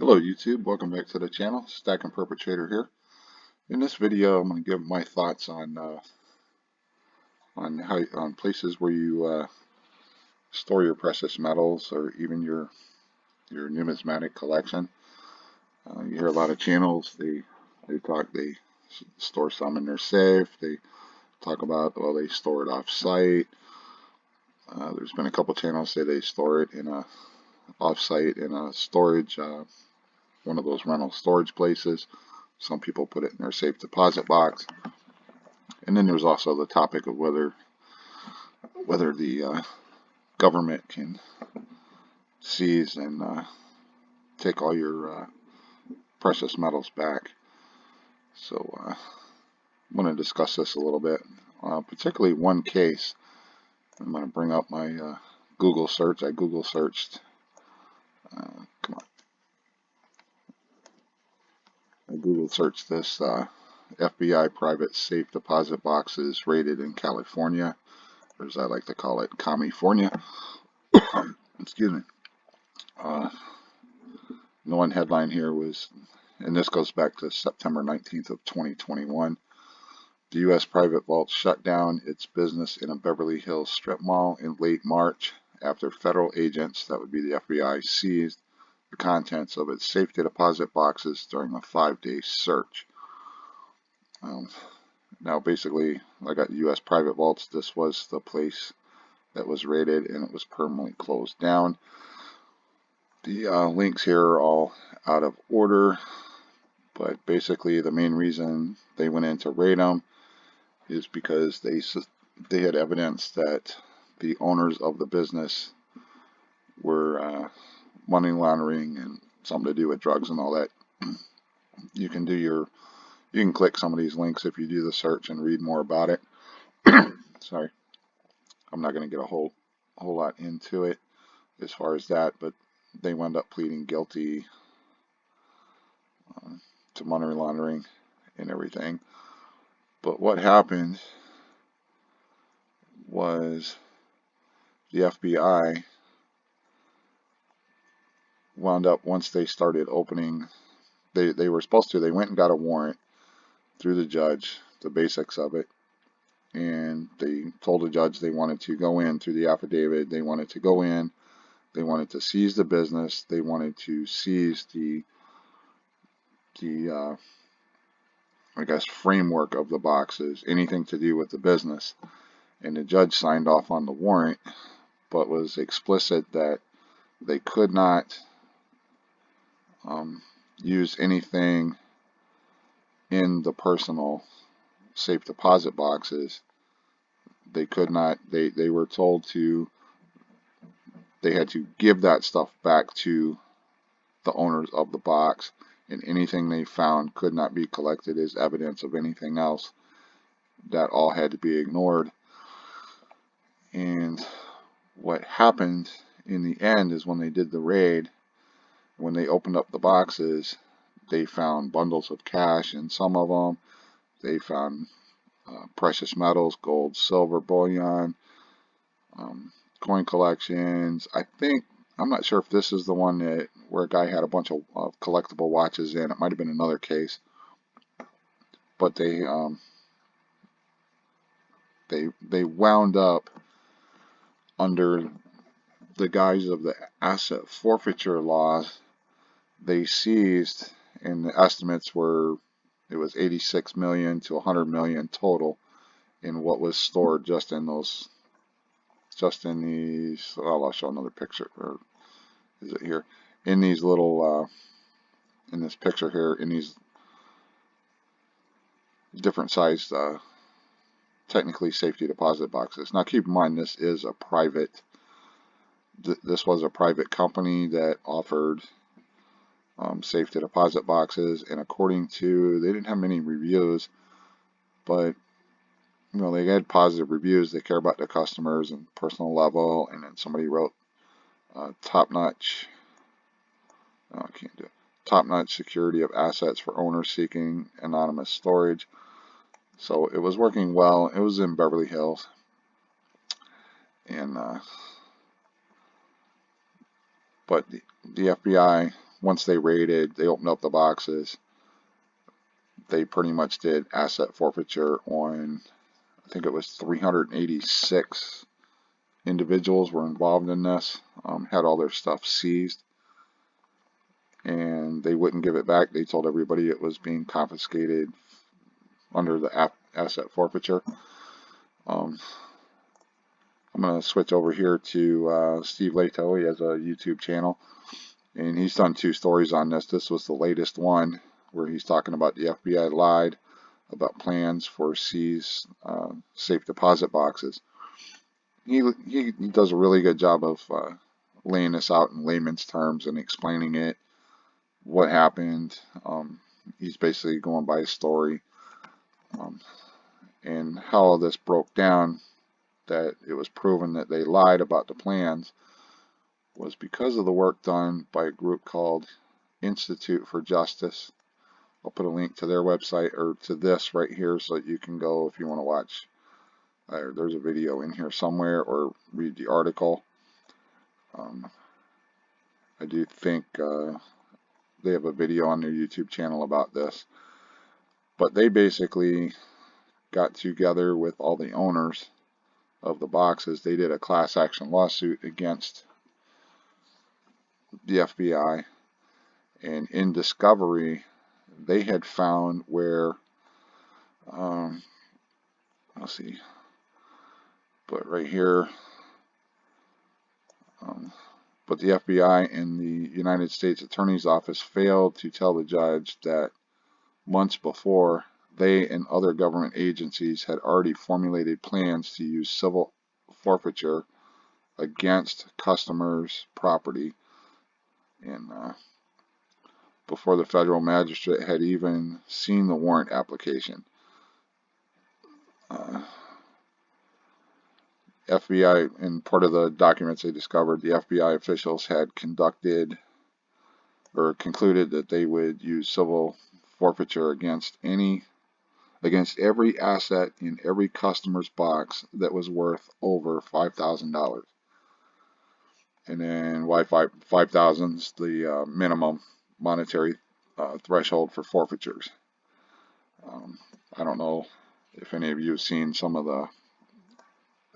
Hello YouTube, welcome back to the channel. Stack and Perpetrator here. In this video, I'm going to give my thoughts on places where you store your precious metals or even your numismatic collection. You hear a lot of channels. They store some in their safe. They talk about, well, they store it off site. There's been a couple channels say they store it in a off site in a storage, one of those rental storage places. Some people put it in their safe deposit box. And then there's also the topic of whether the government can seize and take all your precious metals back. So I want to discuss this a little bit, particularly one case. I'm going to bring up my Google search. I Google searched. Come on. I Google searched this FBI private safe deposit boxes raided in California, or as I like to call it, California. Excuse me. The one headline here was, and this goes back to September 19th of 2021. The U.S. private vault shut down its business in a Beverly Hills strip mall in late March after federal agents, that would be the FBI, seized the contents of its safety deposit boxes during a 5-day search. Now basically, like at U.S. private vaults, this was the place that was raided and it was permanently closed down. The links here are all out of order, but basically the main reason they went in to raid them is because they had evidence that the owners of the business were money laundering and something to do with drugs and all that. You can click some of these links if you do the search and read more about it. Sorry, I'm not going to get a whole lot into it as far as that, but they wound up pleading guilty to money laundering and everything. But what happened was the FBI wound up, once they started opening, they were supposed to, they went and got a warrant through the judge, the basics of it, and they told the judge they wanted to go in through the affidavit, they wanted to go in, they wanted to seize the business, they wanted to seize the I guess framework of the boxes, anything to do with the business. And the judge signed off on the warrant, but was explicit that they could not use anything in the personal safe deposit boxes. They could not, they were told they had to give that stuff back to the owners of the box, and anything they found could not be collected as evidence of anything else. That all had to be ignored. And what happened in the end is when they did the raid, when they opened up the boxes, they found bundles of cash in some of them. They found precious metals, gold, silver, bullion, coin collections. I'm not sure if this is the one where a guy had a bunch of collectible watches in. It might have been another case, but they wound up under the guise of the asset forfeiture laws. They seized, and the estimates were it was 86 million to 100 million total in what was stored just in these. Well, I'll show another picture. Or is it here? In these little, in this picture here, in these different sized, technically safety deposit boxes. Now keep in mind, this was a private company that offered safety deposit boxes, and according to, they didn't have many reviews, but they had positive reviews. They care about their customers and personal level. And then somebody wrote top-notch security of assets for owners seeking anonymous storage. So it was working well. It was in Beverly Hills, and but the FBI once they raided, they opened up the boxes, they pretty much did asset forfeiture on, I think it was 386 individuals were involved in this, had all their stuff seized, and they wouldn't give it back. They told everybody it was being confiscated under the asset forfeiture. I'm going to switch over here to Steve Lato. He has a YouTube channel, and he's done 2 stories on this. This was the latest one where he's talking about the FBI lied about plans for seized safe deposit boxes. He does a really good job of laying this out in layman's terms and explaining it, what happened. He's basically going by his story, and how all this broke down, that it was proven that they lied about the plans was because of the work done by a group called Institute for Justice. I'll put a link to their website, or to this right here, so that you can go if you want to watch. There's a video in here somewhere, or read the article. I do think they have a video on their YouTube channel about this. But they basically got together with all the owners of the boxes. They did a class action lawsuit against the FBI, and in discovery they had found where let's see, but right here, but the FBI and the United States Attorney's Office failed to tell the judge that months before, they and other government agencies had already formulated plans to use civil forfeiture against customers' property, and before the federal magistrate had even seen the warrant application. FBI, in part of the documents they discovered, the FBI officials had conducted or concluded that they would use civil forfeiture against every asset in every customer's box that was worth over $5,000. And then why 5,000 is the minimum monetary threshold for forfeitures. I don't know if any of you have seen some of the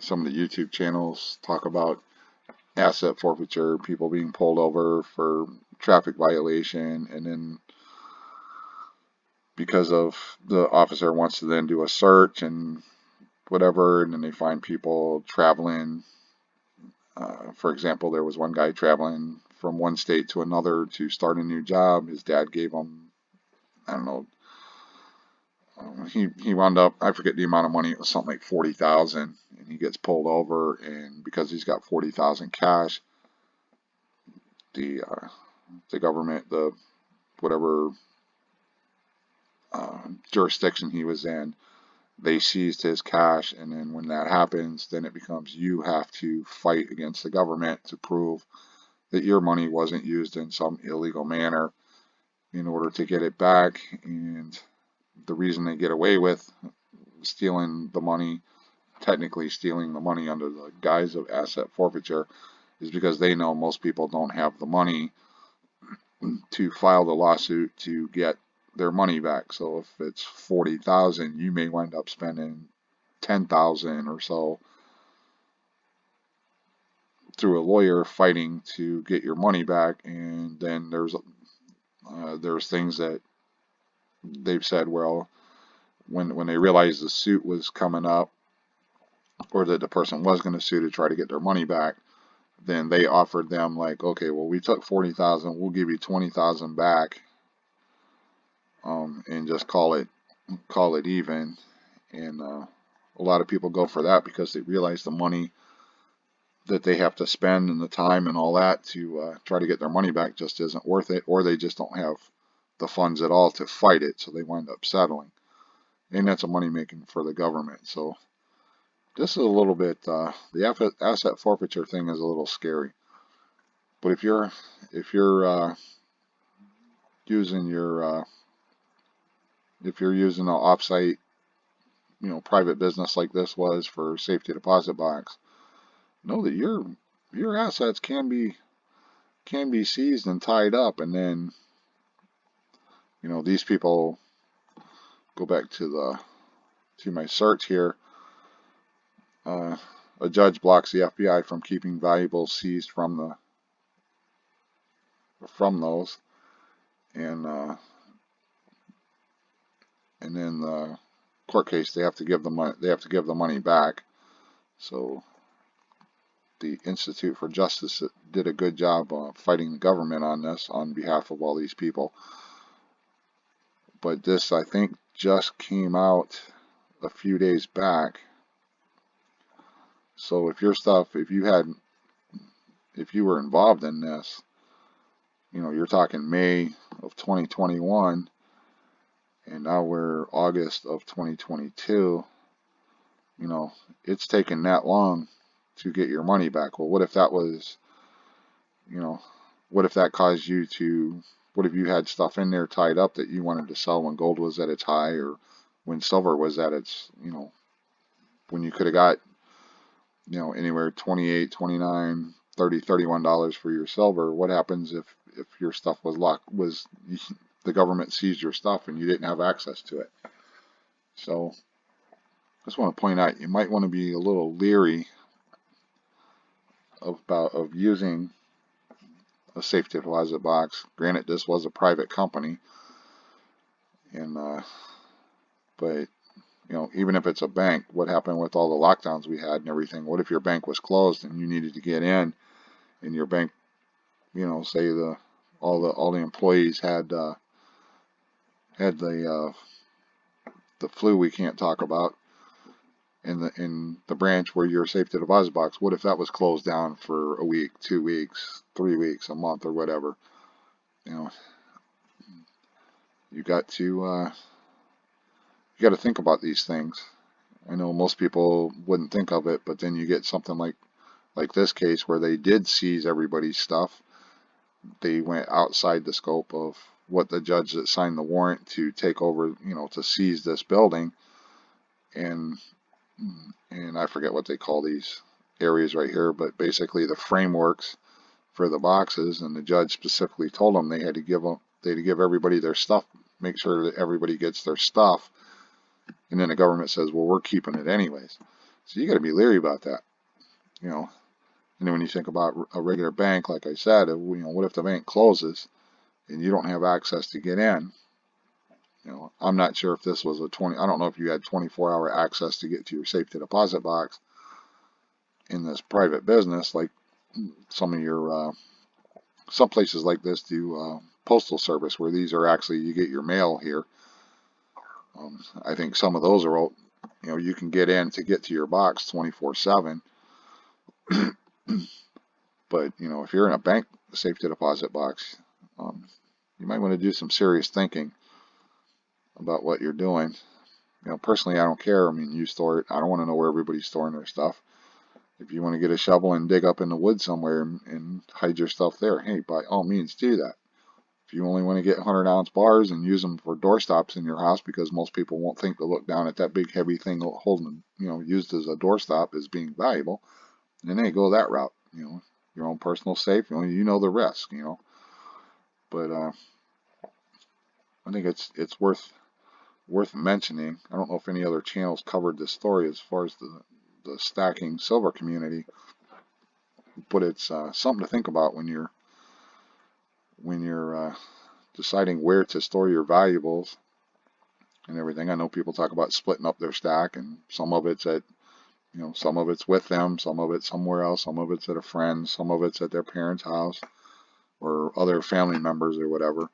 YouTube channels talk about asset forfeiture, people being pulled over for traffic violation, and then because of the officer wants to then do a search and whatever, and then they find people traveling. For example, there was one guy traveling from one state to another to start a new job. His dad gave him, I don't know, he wound up, I forget the amount of money, it was something like 40,000, and he gets pulled over, and because he's got 40,000 cash, the government, the whatever jurisdiction he was in, they seized his cash. And then when that happens, then it becomes you have to fight against the government to prove that your money wasn't used in some illegal manner in order to get it back. And the reason they get away with stealing the money, technically stealing the money under the guise of asset forfeiture, is because they know most people don't have the money to file the lawsuit to get their money back. So if it's 40,000, you may wind up spending 10,000 or so through a lawyer fighting to get your money back. And then there's things that they've said, well, when they realized the suit was coming up, or that the person was going to sue to try to get their money back, then they offered them, like, okay, well, we took 40,000, we'll give you 20,000 back, and just call it even. And a lot of people go for that because they realize the money that they have to spend and the time and all that to try to get their money back just isn't worth it, or they just don't have the funds at all to fight it, so they wind up settling. And that's a money making for the government. So this is a little bit, the asset forfeiture thing is a little scary. But if you're using your if you're using an offsite, private business like this was for safety deposit box, know that your assets can be can be seized and tied up, and then, you know, these people go back to my search here. A judge blocks the FBI from keeping valuables seized from those, and then the court case, they have to give the money. They have to give the money back. So the Institute for Justice did a good job fighting the government on this on behalf of all these people. But this, I think, just came out a few days back. So if your stuff, if you were involved in this, you know, you're talking May of 2021, and now we're August of 2022, you know, it's taken that long to get your money back. Well, what if that was, you know, what if that caused you to, what if you had stuff in there tied up that you wanted to sell when gold was at its high, or when silver was at its, you know, when you could have got, you know, anywhere $28, $29, $30, $31 for your silver? What happens if your stuff was the government seized your stuff and you didn't have access to it? So I just want to point out, you might want to be a little leery of using a safety deposit box. Granted, this was a private company, and but you know, even if it's a bank, what happened with all the lockdowns we had and everything? What if your bank was closed and you needed to get in, and your bank, you know, say all the employees had the flu we can't talk about in the branch where your safety deposit box? What if that was closed down for a week, 2 weeks, 3 weeks, a month, or whatever? You know, you got to think about these things. I know most people wouldn't think of it, but then you get something like this case where they did seize everybody's stuff. They went outside the scope of what the judge that signed the warrant to take over, you know, to seize this building, and I forget what they call these areas right here, but basically the frameworks for the boxes, and the judge specifically told them they had to give everybody their stuff, make sure that everybody gets their stuff, and then the government says, well, we're keeping it anyways. So you got to be leery about that, you know. And then when you think about a regular bank, like I said, you know, what if the bank closes and you don't have access to get in? You know, I'm not sure if this was I don't know if you had 24-hour access to get to your safety deposit box in this private business, like some places like this do postal service, where these are actually, you get your mail here. I think some of those are, you know, you can get in to get to your box 24/7. But, you know, if you're in a bank safety deposit box, you might want to do some serious thinking about what you're doing. You know, personally, I don't care. I mean, you store it. I don't want to know where everybody's storing their stuff. If you want to get a shovel and dig up in the woods somewhere and hide your stuff there, hey, by all means do that. If you only want to get 100-ounce bars and use them for doorstops in your house, because most people won't think to look down at that big heavy thing holding, you know, used as a doorstop as being valuable, then hey, go that route. You know, your own personal safe. You know the risk. You know, but I think it's worth mentioning. I don't know if any other channels covered this story as far as the stacking silver community, but it's something to think about when you're deciding where to store your valuables and everything. I know people talk about splitting up their stack, and some of it's at, you know, some of it's with them, some of it's somewhere else, some of it's at a friend, some of it's at their parents' house or other family members or whatever.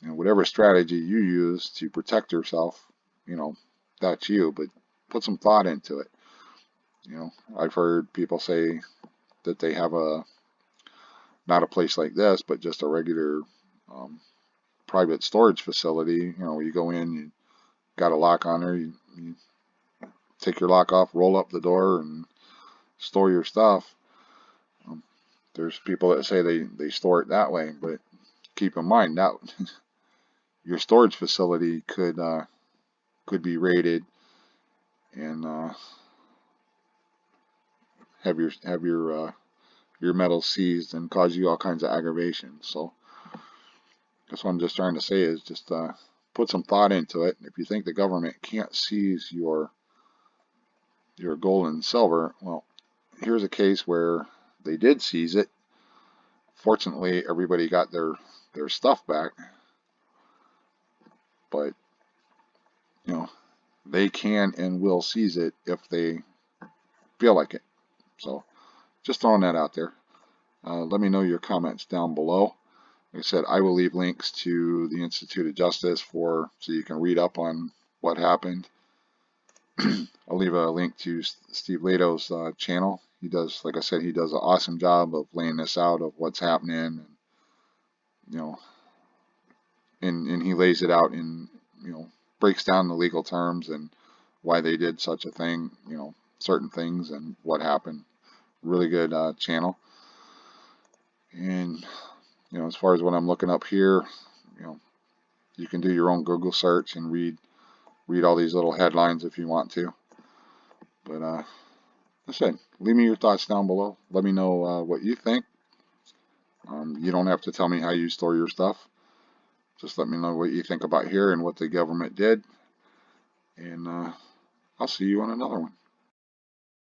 You know, whatever strategy you use to protect yourself, you know, that's you, but put some thought into it. You know, I've heard people say that they have not a place like this, but just a regular private storage facility. You know, you go in, you got a lock on there, you take your lock off, roll up the door, and store your stuff. There's people that say they store it that way, but keep in mind that your storage facility could be raided and have your your metal seized and cause you all kinds of aggravation. So that's what I'm just trying to say is just put some thought into it. If you think the government can't seize your gold and silver, well, here's a case where they did seize it. Fortunately, everybody got their stuff back, but you know they can and will seize it if they feel like it. So just throwing that out there. Let me know your comments down below. Like I said, I will leave links to the Institute of Justice so you can read up on what happened. I'll leave a link to Steve Lato's channel. He does, like I said, he does an awesome job of laying this out of what's happening, and you know, and he lays it out in, breaks down the legal terms and why they did such a thing, certain things and what happened. Really good channel. And as far as what I'm looking up here, you know, you can do your own Google search and read all these little headlines if you want to. But like I said, leave me your thoughts down below. Let me know what you think. You don't have to tell me how you store your stuff. Just let me know what you think about here and what the government did. And I'll see you on another one.